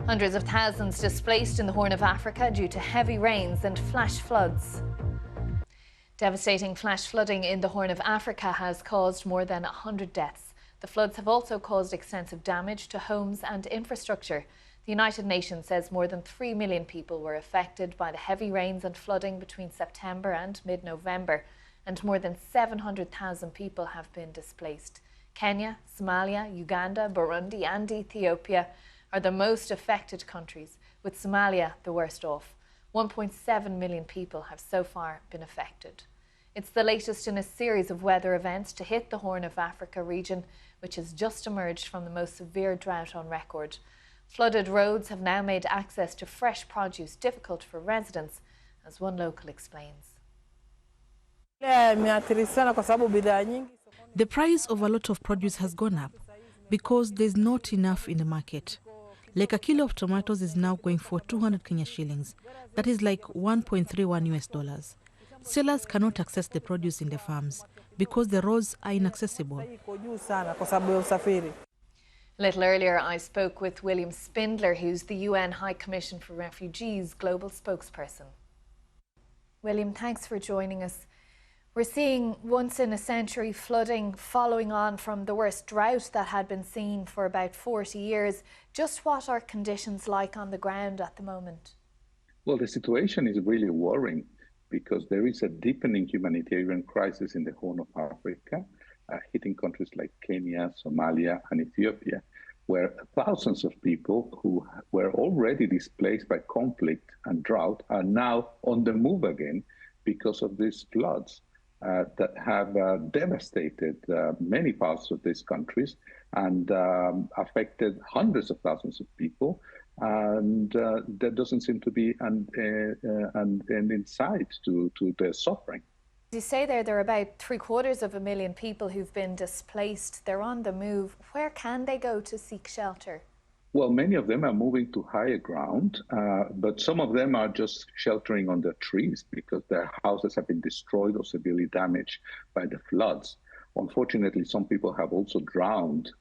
Hundreds of thousands displaced in the Horn of Africa due to heavy rains and flash floods. Devastating flash flooding in the Horn of Africa has caused more than 100 deaths. The floods have also caused extensive damage to homes and infrastructure. The United Nations says more than 3 million people were affected by the heavy rains and flooding between September and mid-November, and more than 700,000 people have been displaced. Kenya, Somalia, Uganda, Burundi and Ethiopia are the most affected countries, with Somalia the worst off. 1.7 million people have so far been affected. It's the latest in a series of weather events to hit the Horn of Africa region, which has just emerged from the most severe drought on record. Flooded roads have now made access to fresh produce difficult for residents, as one local explains. The price of a lot of produce has gone up because there's not enough in the market. Like a kilo of tomatoes is now going for 200 Kenya shillings. That is like 1.31 US dollars. Sellers cannot access the produce in the farms because the roads are inaccessible. A little earlier, I spoke with William Spindler, who's the UN High Commission for Refugees global spokesperson. William, thanks for joining us. We're seeing once-in-a-century flooding following on from the worst drought that had been seen for about 40 years. Just what are conditions like on the ground at the moment? Well, the situation is really worrying because there is a deepening humanitarian crisis in the Horn of Africa, hitting countries like Kenya, Somalia, and Ethiopia, where thousands of people who were already displaced by conflict and drought are now on the move again because of these floods. That have devastated many parts of these countries and affected hundreds of thousands of people. And there doesn't seem to be an end in sight to their suffering. You say there are about 750,000 people who've been displaced. They're on the move. Where can they go to seek shelter? Well, many of them are moving to higher ground, but some of them are just sheltering under trees because their houses have been destroyed or severely damaged by the floods. Unfortunately, some people have also drowned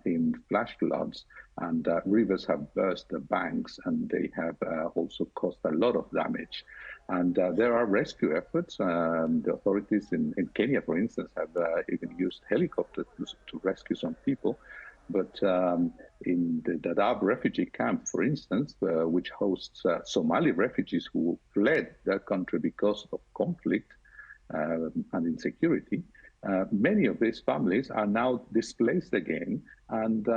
in flash floods, and rivers have burst the banks, and they have also caused a lot of damage. And there are rescue efforts. The authorities in Kenya, for instance, have even used helicopters to rescue some people. But in the Dadaab refugee camp, for instance, which hosts Somali refugees who fled their country because of conflict and insecurity, many of these families are now displaced again and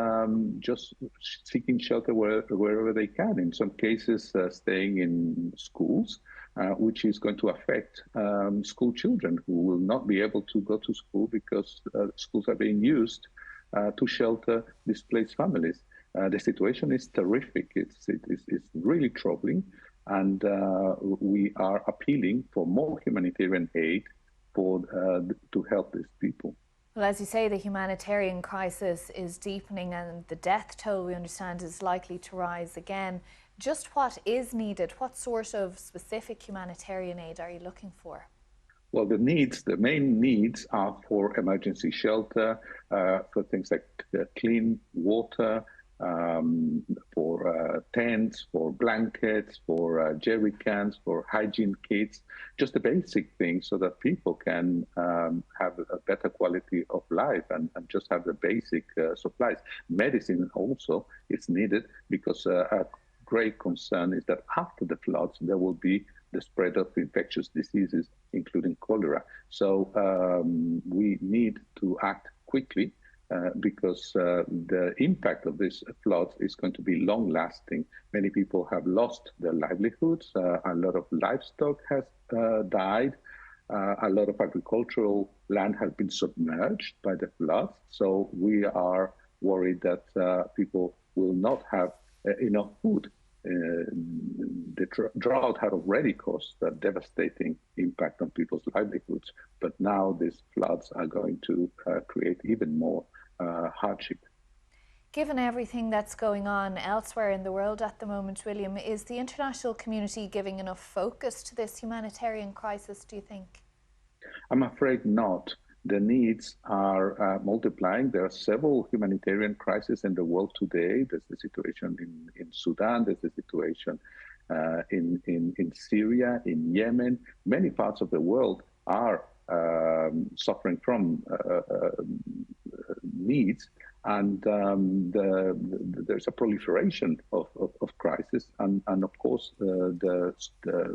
just seeking shelter wherever they can. In some cases, staying in schools, which is going to affect school children who will not be able to go to school because schools are being used to shelter displaced families. The situation is terrific. It's really troubling, and we are appealing for more humanitarian aid to help these people. Well, as you say, the humanitarian crisis is deepening and the death toll, we understand, is likely to rise again. Just what is needed? What sort of specific humanitarian aid are you looking for? Well, the main needs are for emergency shelter, for things like clean water, for tents, for blankets, for jerry cans, for hygiene kits, just the basic things so that people can have a better quality of life and just have the basic supplies. Medicine also is needed because a great concern is that after the floods, there will be the spread of infectious diseases, including cholera. So we need to act quickly because the impact of these floods is going to be long-lasting. Many people have lost their livelihoods. A lot of livestock has died. A lot of agricultural land has been submerged by the floods. So we are worried that people will not have enough food. The drought had already caused a devastating impact on people's livelihoods, but now these floods are going to create even more hardship. Given everything that's going on elsewhere in the world at the moment, William, is the international community giving enough focus to this humanitarian crisis, do you think? I'm afraid not. the needs are multiplying. There are several humanitarian crises in the world today. There's the situation in Sudan, there's the situation in Syria, in Yemen. Many parts of the world are suffering from needs, and there's a proliferation of crisis, and of course the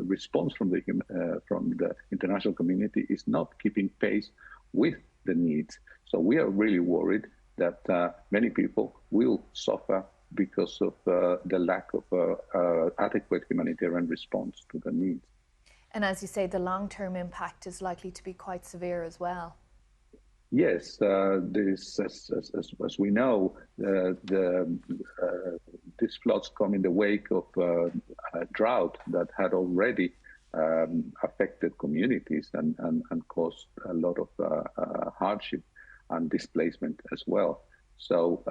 response from the international community is not keeping pace with the needs. So we are really worried that many people will suffer because of the lack of adequate humanitarian response to the needs. And as you say, the long-term impact is likely to be quite severe as well. Yes, this, as we know, these floods come in the wake of a drought that had already affected communities and caused a lot of hardship and displacement as well. So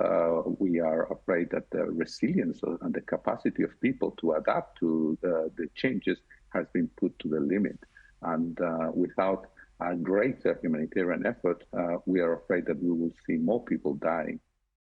we are afraid that the resilience and the capacity of people to adapt to the changes has been put to the limit. And without a greater humanitarian effort, we are afraid that we will see more people dying.